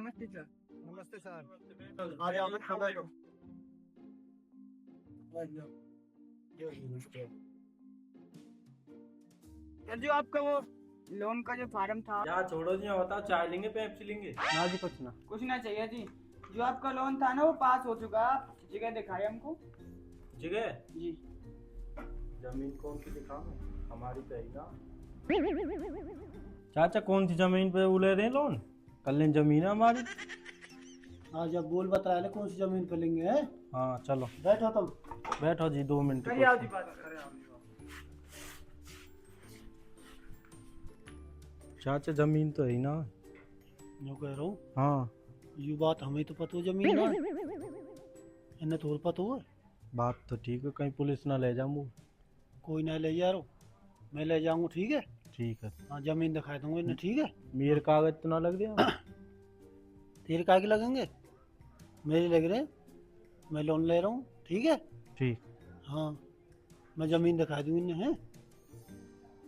नमस्ते सर। नमस्ते सर। आ जाओ मैं खबर दो। सर जो आपका वो लोन का जो फार्म था। क्या छोड़ो जी, बताओ चाय लेंगे पेप्सी लेंगे? ना जी कुछ ना। कुछ ना चाहिए जी। जो आपका लोन था ना वो पास हो चुका है। आप जगह दिखाए हमको। जगह? जी। जमीन कौन सी दिखाऊं? हमारी तो है ही ना। चाचा कौन सी जमीन पे वो ले रहे हैं लोन? कल्याण जमीन है हमारी। हाँ जब बोल बताया ना कौन सी जमीन पे लेंगे हैं। हाँ चलो बैठो तुम। बैठो जी 2 मिनट। करिए आप जी बात करें आप। चाचा जमीन तो है ही ना। जो कह रहा हूँ हाँ ये बात हमें तो पता हो जमीन ना इन्हें तो पता हो। बात तो ठीक है, कहीं पुलिस ना ले जाऊँ। कोई ना ले जा रहा मैं ले जाऊंगा ठीक है। ठीक है। हाँ जमीन दिखा दूंगा इन्हें ठीक है। मेरे कागज तो ना लग दिया। तेरे काहे के लगेंगे मेरे लग रहे हैं। मैं लोन ले रहा हूँ ठीक है। ठीक। हाँ मैं ज़मीन दिखा दूँ इन्हें हैं।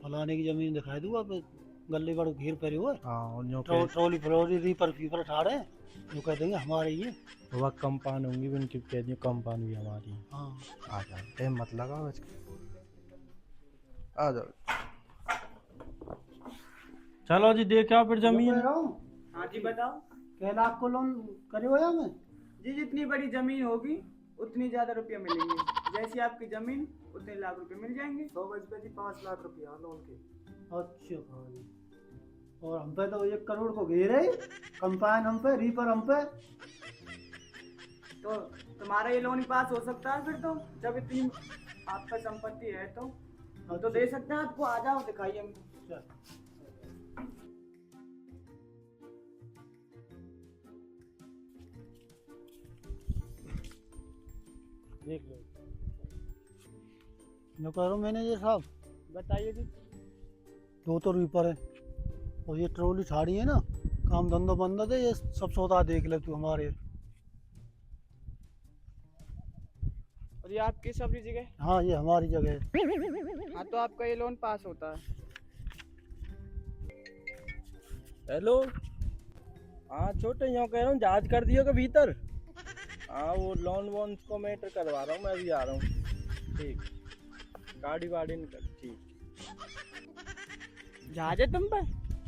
फलाने की ज़मीन दिखा दूँ अब गले बड़ो घेर पर हुआ हाँ और जो के ट्रॉली फ्लोरी रीपर फीपर उठा रहे हैं जो कह देंगे हमारे ये। वह कंपाउंड होंगी भी उनकी, कह दी कंपाउंड भी हमारी है। हाँ आ जाओ टाइम मत लगाओ बस। आ जाओ चलो जी देख आओ फिर जो जमीन। कह रहा हूँ हाँ जी बताओ। कह लाख को लोन करे हो या मैं। जी जितनी बड़ी जमीन होगी उतनी ज्यादा रुपया मिलेंगे। जैसी आपकी जमीन उतने लाख रुपए मिल जाएंगे। 100 गज पे जी 5 लाख रुपया लोन के। अच्छा भाई और हम पे तो 1 करोड़ को घेरे कंपाइन हम पे रीपर हम पे। तो तुम्हारा ये लोन ही पास हो सकता है फिर तो। जब इतनी आपका संपत्ति है तो हम तो दे सकते हैं आपको। आ जाओ दिखाइए हमको। चल। देख लो। जो कह रहा हूँ मैनेजर साहब बताइए जी। 2 तो रीपर है और ये ट्रॉली ठाड़ी है ना काम धंधो बंद है ये सब सौदा देख ले तू हमारे। और ये आपकी सभी जगह। हाँ ये हमारी जगह है। हाँ तो आपका ये लोन पास होता है। हेलो। हाँ छोटे यूँ कह रहा हूँ जांच कर दियो के भीतर। हाँ वो लोन वोन को मैटर करवा रहा हूँ, मैं भी आ रहा हूँ। ठीक। गाड़ी वाड़ी निकल। ठीक। जहाज है तुम पे।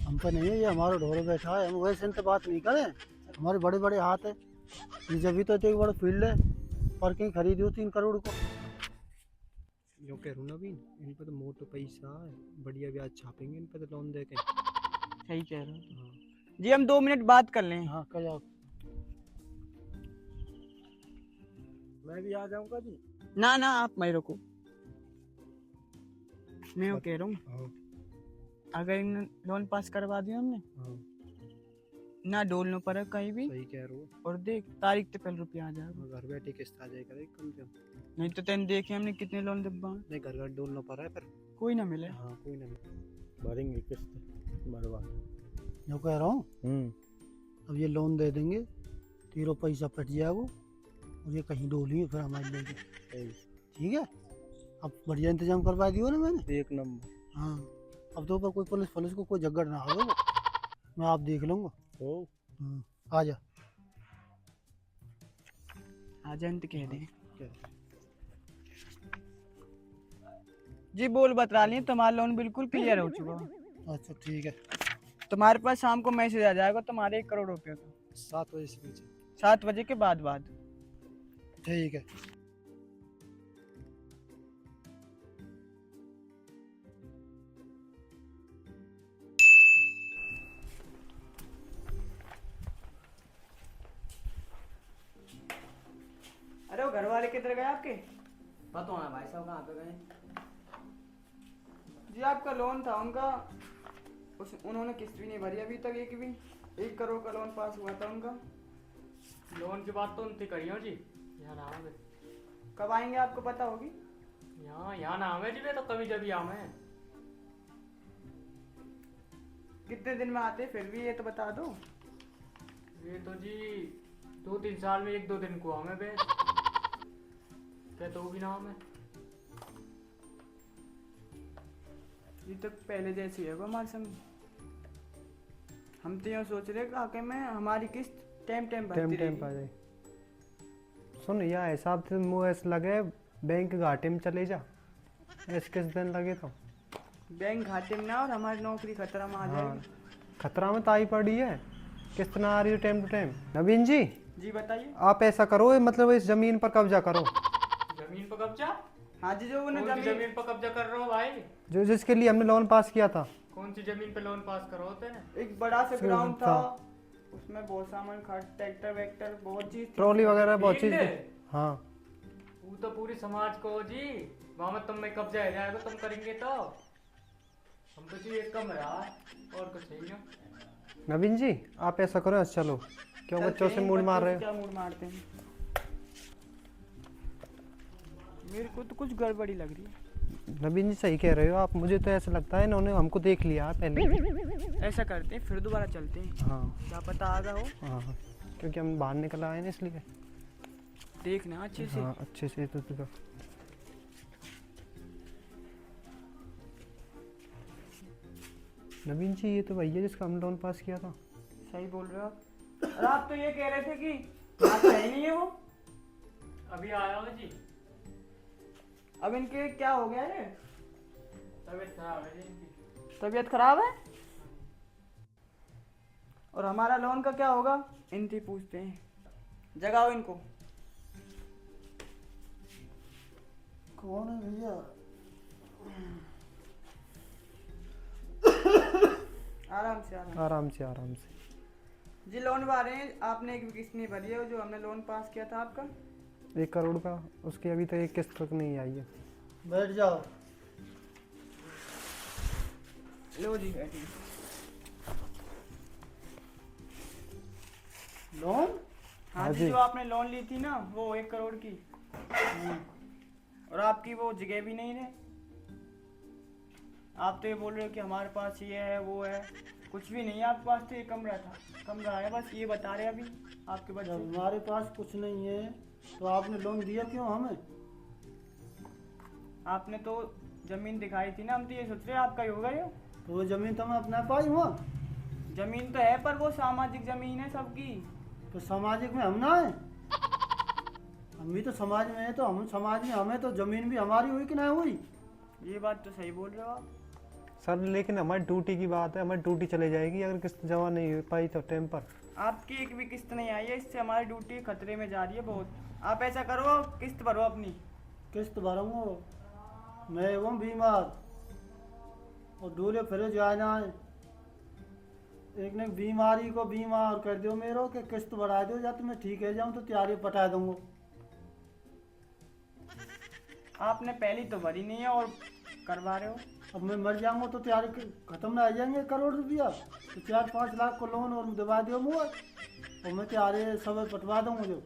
हम पे नहीं है ये हमारा ढोर बैठा है हम वैसे इनसे बात नहीं करें। हमारे बड़े बड़े हाथ है ये जब तो एक बड़ा फील्ड है पर कहीं खरीदी हो 3 करोड़ को। जो कह रहा हूँ ना भी इन पर तो मोटो पैसा है, बढ़िया ब्याज छापेंगे इन पर तो लोन दे के। सही कह रहे हो। जी हम 2 मिनट बात कर लें। हाँ कह जाओ। मैं भी आ जाऊँगा जी। ना ना आप मैं रुको। मैं वो कह रहा हूँ हाँ अगर इन लोन पास करवा दिया हमने हाँ ना डोलना पड़ा कहीं भी। सही कह रहे हो। और देख तारीख तो पहले रुपया आ जाएगा। घर बैठे किस्त आ जाएगा देख कम से कम। नहीं तो तेन देखे हमने कितने लोन दबा। नहीं घर घर डोलना पड़ रहा है पर। कोई ना मिले। हाँ कोई ना। भरेंगे किस्त भरवा। जो कह रहा हूँ अब ये लोन दे देंगे तेरा पैसा पट जाएगा और ये कहीं डोली फिर हमारे लेके ठीक है। अब बढ़िया इंतजाम करवा दियो ना मैंने। 1 नंबर। हाँ अब तो ऊपर कोई पुलिस को कोई झगड़ ना हो मैं आप देख लूँगा। हो आ जा। आ जयंत कह दे। क्या? जी बोल बता रही तुम्हारा लोन बिल्कुल क्लियर हो चुका। अच्छा ठीक है। तुम्हारे पास शाम को मैसेज आ जाएगा तुम्हारे 1 करोड़ रुपए का 7 बजे से पीछे। 7 बजे के बाद। ठीक है। अरे वो घर वाले किधर गए आपके। पता होना भाई साहब कहाँ पे गए। जी आपका लोन था उनका उन्होंने किस्त भी नहीं भरी अभी तक। एक भी 1 करोड़ का लोन पास हुआ था उनका। लोन की बात तो उनसे करियो जी। यहाँ नाम है। कब आएंगे आपको पता होगी। यहाँ नाम है जी। वे तो कभी जब आम है। कितने दिन में आते फिर भी ये तो बता दो। ये तो जी 2-3 साल में 1-2 दिन को आम है बे। क्या तो भी नाम है। ये तो पहले जैसी है वो हमारे संग। हम तो यूँ सोच रहे कि मैं हमारी किस्त टाइम टाइम भरती टाइम पर आ रहेगी। जाए। सुन या हिसाब से मुँह ऐसे लगे बैंक घाटे में चले जा, ऐसे किस दिन लगे तो। बैंक घाटे में ना और हमारी नौकरी खतरा में आ हाँ जाएगी। खतरा में तो आई पड़ी है, किस्त ना आ रही है टाइम टू टाइम। नवीन जी जी बताइए। आप ऐसा करो, मतलब इस जमीन पर कब्जा करो, जमीन पर कब्जा? हाँ जी, जो कौन उन्हें सी जमीन पर कब्जा कर रहे हो भाई? जो जिसके लिए हमने लोन पास किया था। कौन सी जमीन पे लोन पास करो होते हैं? एक बड़ा सा सिर्फ ग्राउंड था, था। उसमें बहुत सामान ट्रैक्टर वैक्टर बहुत चीज थी। ट्रॉली वगैरह बहुत चीज फील्ड? थी। हाँ वो तो पूरी समाज को हो जी, वहाँ में तुम में कब्जा है जाएगा तुम करेंगे तो। हम तो जी एक कम रहा और कुछ नहीं है। नवीन जी आप ऐसा करो, चलो क्यों चलते बच्चों से हैं, मूड बच्चों मार से रहे हो। क्या मूड मारते हैं। मेरे को तो कुछ गड़बड़ी लग रही है। नवीन जी सही कह रहे हो आप, मुझे तो ऐसा लगता है इन्होंने हमको देख लिया है पहले। ऐसा करते हैं, फिर दोबारा चलते हैं, हाँ क्या पता आगा हो। हाँ हाँ, क्योंकि हम बाहर निकल आए ना इसलिए। देखना अच्छे से। हाँ अच्छे से तो। नवीन जी ये तो भैया जिसका हम लोन पास किया था। सही बोल रहे हो आप। और आप तो ये कह रहे थे कि बात है ही नहीं है वो। अभी आया हो जी। अब इनके क्या हो गया है? तबीयत खराब है जी इनकी। तबीयत खराब है। और हमारा लोन का क्या होगा? इनसे पूछते हैं, जगाओ इनको। कौन है भैया? आराम से आराम से आराम से। जी लोन भर रहे हैं। आपने एक भी किस्त नहीं भरी है, जो हमने लोन पास किया था आपका। 1 करोड़ का, उसकी अभी तक एक किस्त तक नहीं आई है। बैठ जाओ। लो जी बैठिए। लोन? हाँ हाँ जी, जी। जो आपने लोन ली थी ना वो 1 करोड़ की। और आपकी वो जगह भी नहीं है। आप तो ये बोल रहे हो कि हमारे पास ये है वो है, कुछ भी नहीं है आपके पास। तो ये कमरा था, कमरा है बस, ये बता रहे अभी आपके जब बच्चे। हमारे पास कुछ नहीं है तो आपने लोन दिया क्यों हमें? आपने तो जमीन दिखाई थी ना, हम तो ये सोच रहे आपका ही होगा ये। तो वो जमीन तो मैं अपना पाई हुआ। जमीन तो है पर वो सामाजिक जमीन है सबकी। तो सामाजिक में हम ना है? हम भी तो समाज में है, तो हम समाज में हमें तो जमीन भी हमारी हुई कि नहीं हुई? ये बात तो सही बोल रहे हो आप। सर लेकिन हमारी ड्यूटी की बात है, हमारी ड्यूटी चले जाएगी अगर किस्त जमा नहीं हो पाई तो टाइम पर। आपकी एक भी किस्त नहीं आई है, इससे हमारी ड्यूटी खतरे में जा रही है बहुत। आप ऐसा करो, किस्त भरो अपनी। किस्त भरूंगा मैं, एवं बीमार और दूल्हे फिरे जाना है। एक ने बीमारी को बीमार कर दो मेरो कि किस्त बढ़ा दो, या तो मैं ठीक है जाऊँ तो तैयारी पटा दूंगा। आपने पहली तो भरी नहीं है और करवा रहे हो। अब मैं मर जाऊंगा तो तैयारी खत्म ना आ जाएंगे 1 करोड़ रुपया। तो 4-5 लाख को लोन और दिवा दो मुझे, और मैं तैयारी सब पटवा दूंगा जो।